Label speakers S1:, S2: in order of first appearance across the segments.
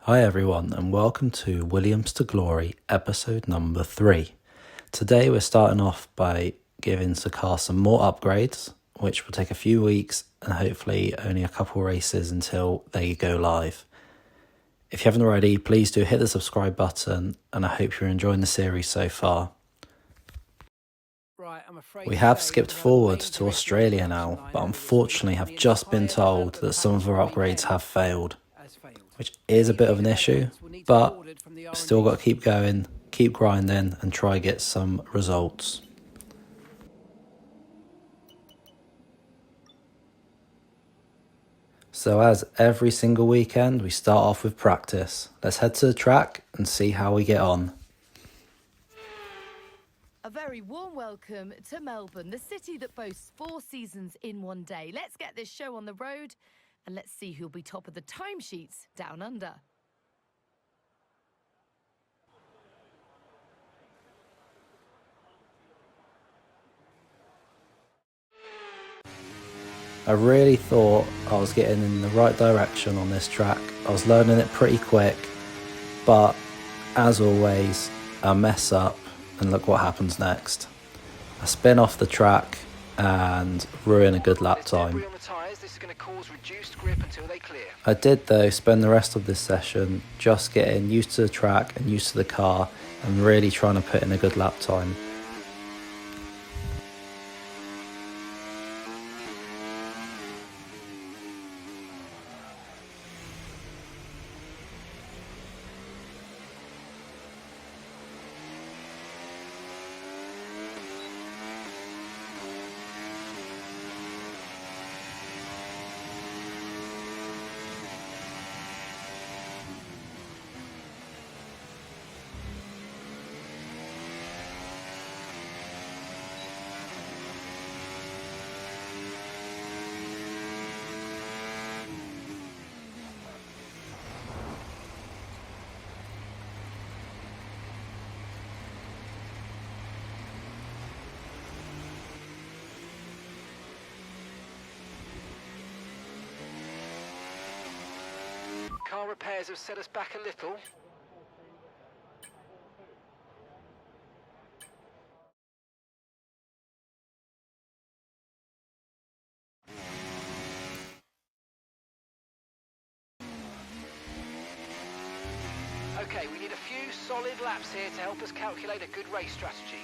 S1: Hi everyone and welcome to Williams to Glory episode number 3. Today we're starting off by giving the car some more upgrades, which will take a few weeks and hopefully only a couple races until they go live. If you haven't already, please do hit the subscribe button and I hope you're enjoying the series so far. We have skipped forward to Australia now, but unfortunately have just been told that some of our upgrades have failed, which is a bit of an issue, but still got to keep going, keep grinding and try get some results. So as every single weekend, we start off with practice. Let's head to the track and see how we get on.
S2: A very warm welcome to Melbourne, the city that boasts 4 seasons in one day. Let's get this show on the road and let's see who'll be top of the timesheets down under.
S1: I really thought I was getting in the right direction on this track. I was learning it pretty quick, but as always, I mess up and look what happens next. I spin off the track and ruin a good lap time. I did though spend the rest of this session just getting used to the track and used to the car and really trying to put in a good lap time.
S3: Car repairs have set us back a little. Okay, we need a few solid laps here to help us calculate a good race strategy.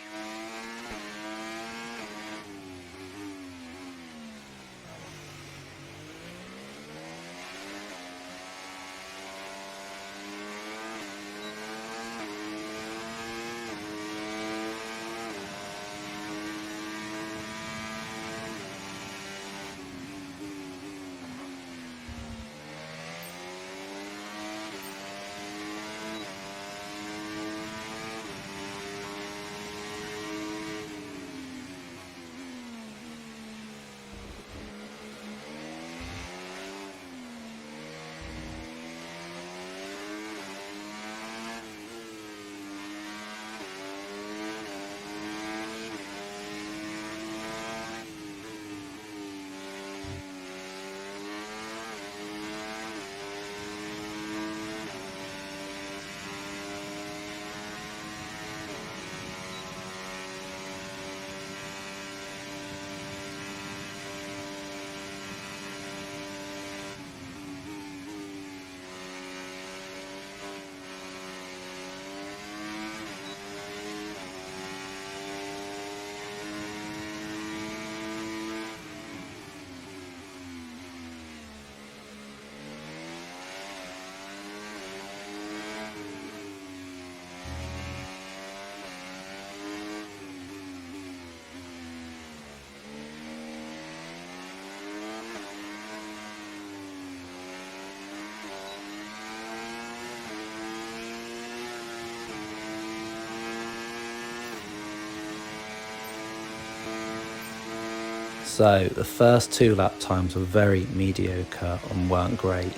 S1: So the first 2 lap times were very mediocre and weren't great,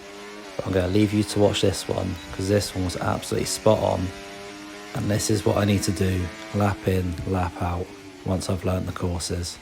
S1: but I'm going to leave you to watch this one because this one was absolutely spot on, and this is what I need to do lap in, lap out once I've learnt the courses.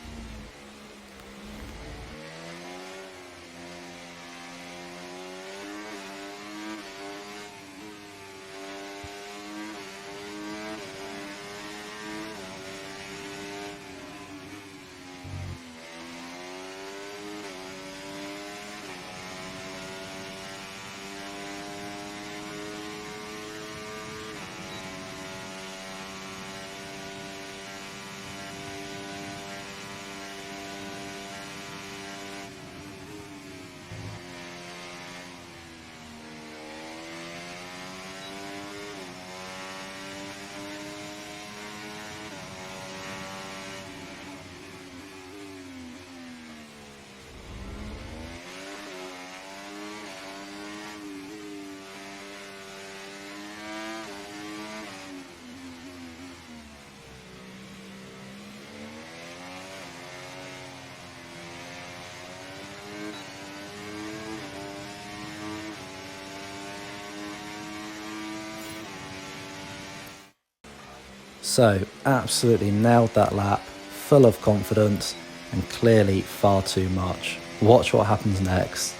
S1: So, absolutely nailed that lap, full of confidence and clearly far too much. Watch what happens next.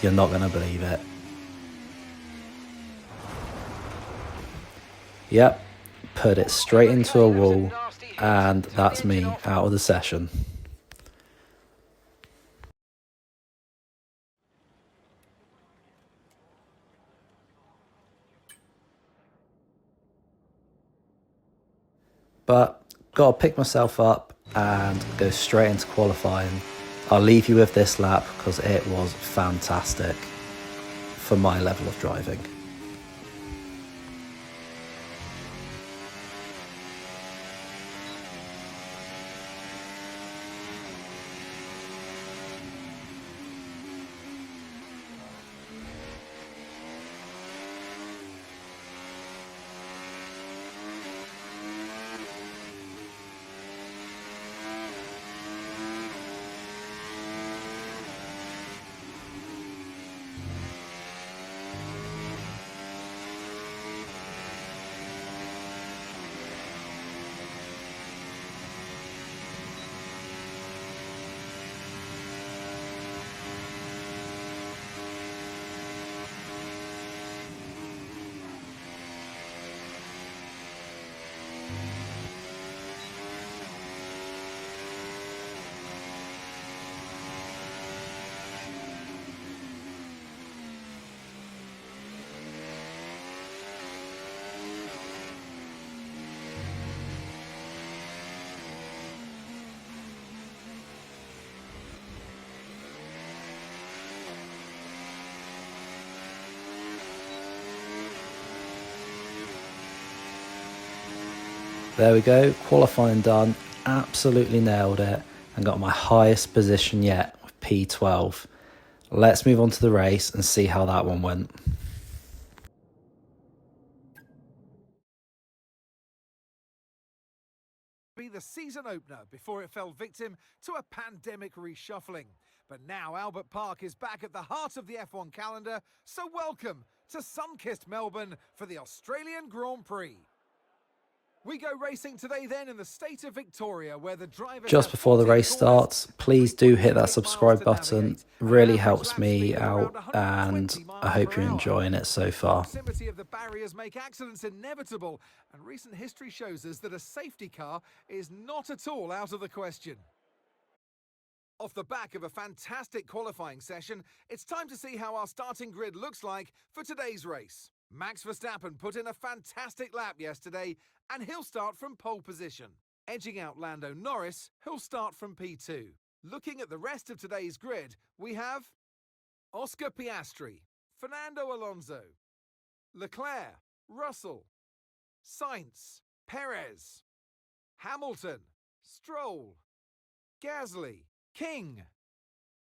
S1: You're not going to believe it. Yep, put it straight into a wall, and that's me out of the session. But gotta pick myself up and go straight into qualifying. I'll leave you with this lap because it was fantastic for my level of driving. There we go, qualifying done, absolutely nailed it and got my highest position yet with P12. Let's move on to the race and see how that one went.
S4: Be the season opener before it fell victim to a pandemic reshuffling. But now Albert Park is back at the heart of the F1 calendar, so welcome to sun-kissed Melbourne for the Australian Grand Prix. We go racing today then in the state of Victoria, where the drivers
S1: just before the race starts, please do hit that subscribe button. It really helps me out and I hope you're enjoying it so far.
S4: Proximity of the barriers make accidents inevitable, and recent history shows us that a safety car is not at all out of the question. Off the back of a fantastic qualifying session, it's time to see how our starting grid looks like for today's race. Max Verstappen put in a fantastic lap yesterday, and he'll start from pole position. Edging out Lando Norris, who'll start from P2. Looking at the rest of today's grid, we have Oscar Piastri, Fernando Alonso, Leclerc, Russell, Sainz, Perez, Hamilton, Stroll, Gasly, King,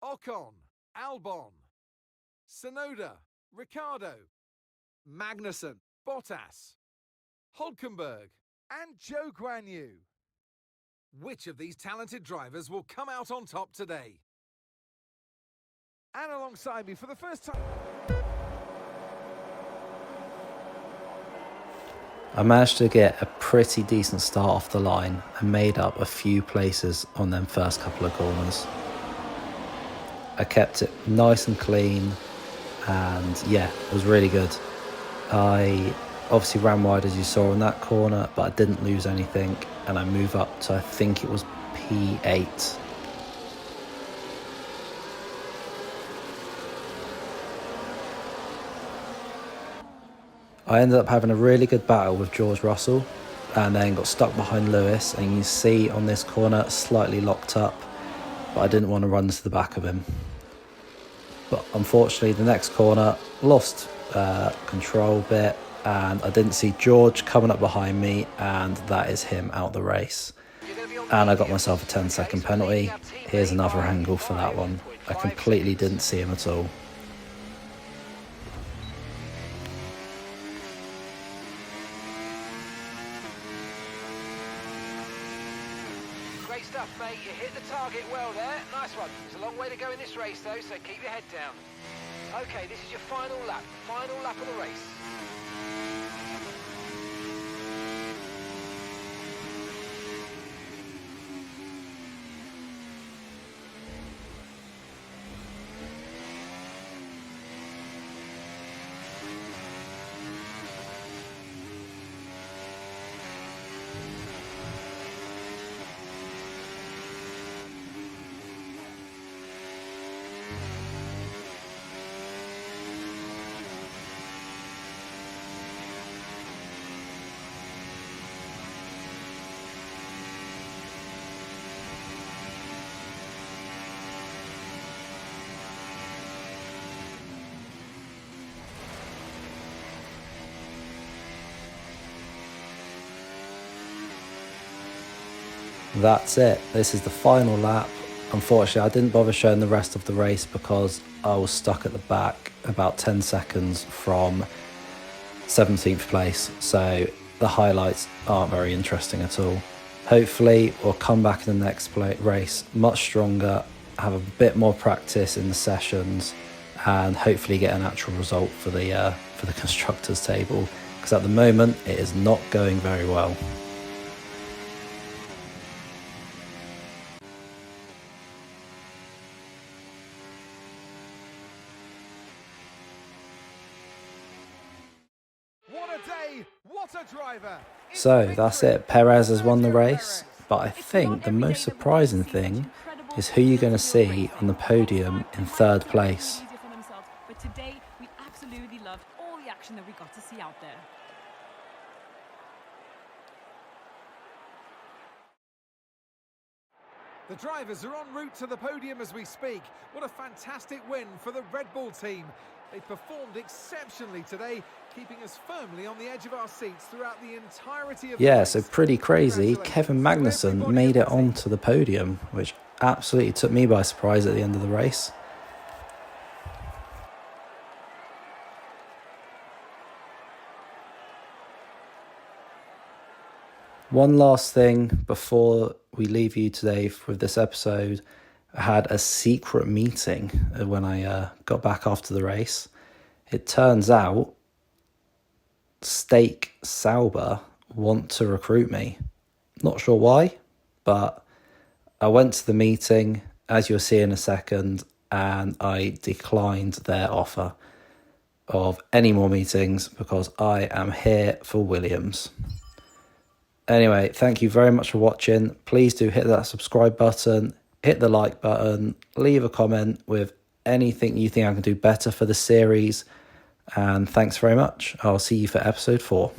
S4: Ocon, Albon, Tsunoda, Ricciardo, Magnussen, Bottas, Hülkenberg, and Zhou Guanyu. Which of these talented drivers will come out on top today? And alongside me for the first time...
S1: I managed to get a pretty decent start off the line and made up a few places on them first couple of corners. I kept it nice and clean and yeah, it was really good. I obviously ran wide as you saw in that corner, but I didn't lose anything and I moved up to I think it was P8. I ended up having a really good battle with George Russell and then got stuck behind Lewis, and you can see on this corner slightly locked up, but I didn't want to run to the back of him. But unfortunately the next corner lost control a bit and I didn't see George coming up behind me, and that is him out the race. And I got myself a 10-second penalty. Here's another angle for that one. I completely didn't see him at all.
S3: Great stuff, mate. You hit the target well there. Nice one. There's a long way to go in this race, though, so keep your head down. Okay, this is your final lap of the race.
S1: That's it. This is the final lap. Unfortunately, I didn't bother showing the rest of the race because I was stuck at the back about 10 seconds from 17th place. So the highlights aren't very interesting at all. Hopefully, we'll come back in the next race much stronger, have a bit more practice in the sessions, and hopefully get an actual result for the constructors table, because at the moment it is not going very well.
S4: What a day, what a driver.
S1: So that's it. Perez has won the race, but I think the most surprising thing is who you're going to see on the podium in third place.
S5: But today we absolutely loved all the action that we got to see out there.
S4: The drivers are en route to the podium as we speak. What a fantastic win for the Red Bull team. They performed exceptionally today, keeping us firmly on the edge of our seats throughout the entirety of the race.
S1: So pretty crazy. Kevin Magnussen made it onto the podium, which absolutely took me by surprise at the end of the race. One last thing before we leave you today with this episode. I had a secret meeting when I got back after the race. It turns out Stake Sauber want to recruit me. Not sure why, but I went to the meeting, as you'll see in a second, and I declined their offer of any more meetings because I am here for Williams. Anyway, thank you very much for watching. Please do hit that subscribe button, hit the like button, leave a comment with anything you think I can do better for the series. And thanks very much. I'll see you for episode 4.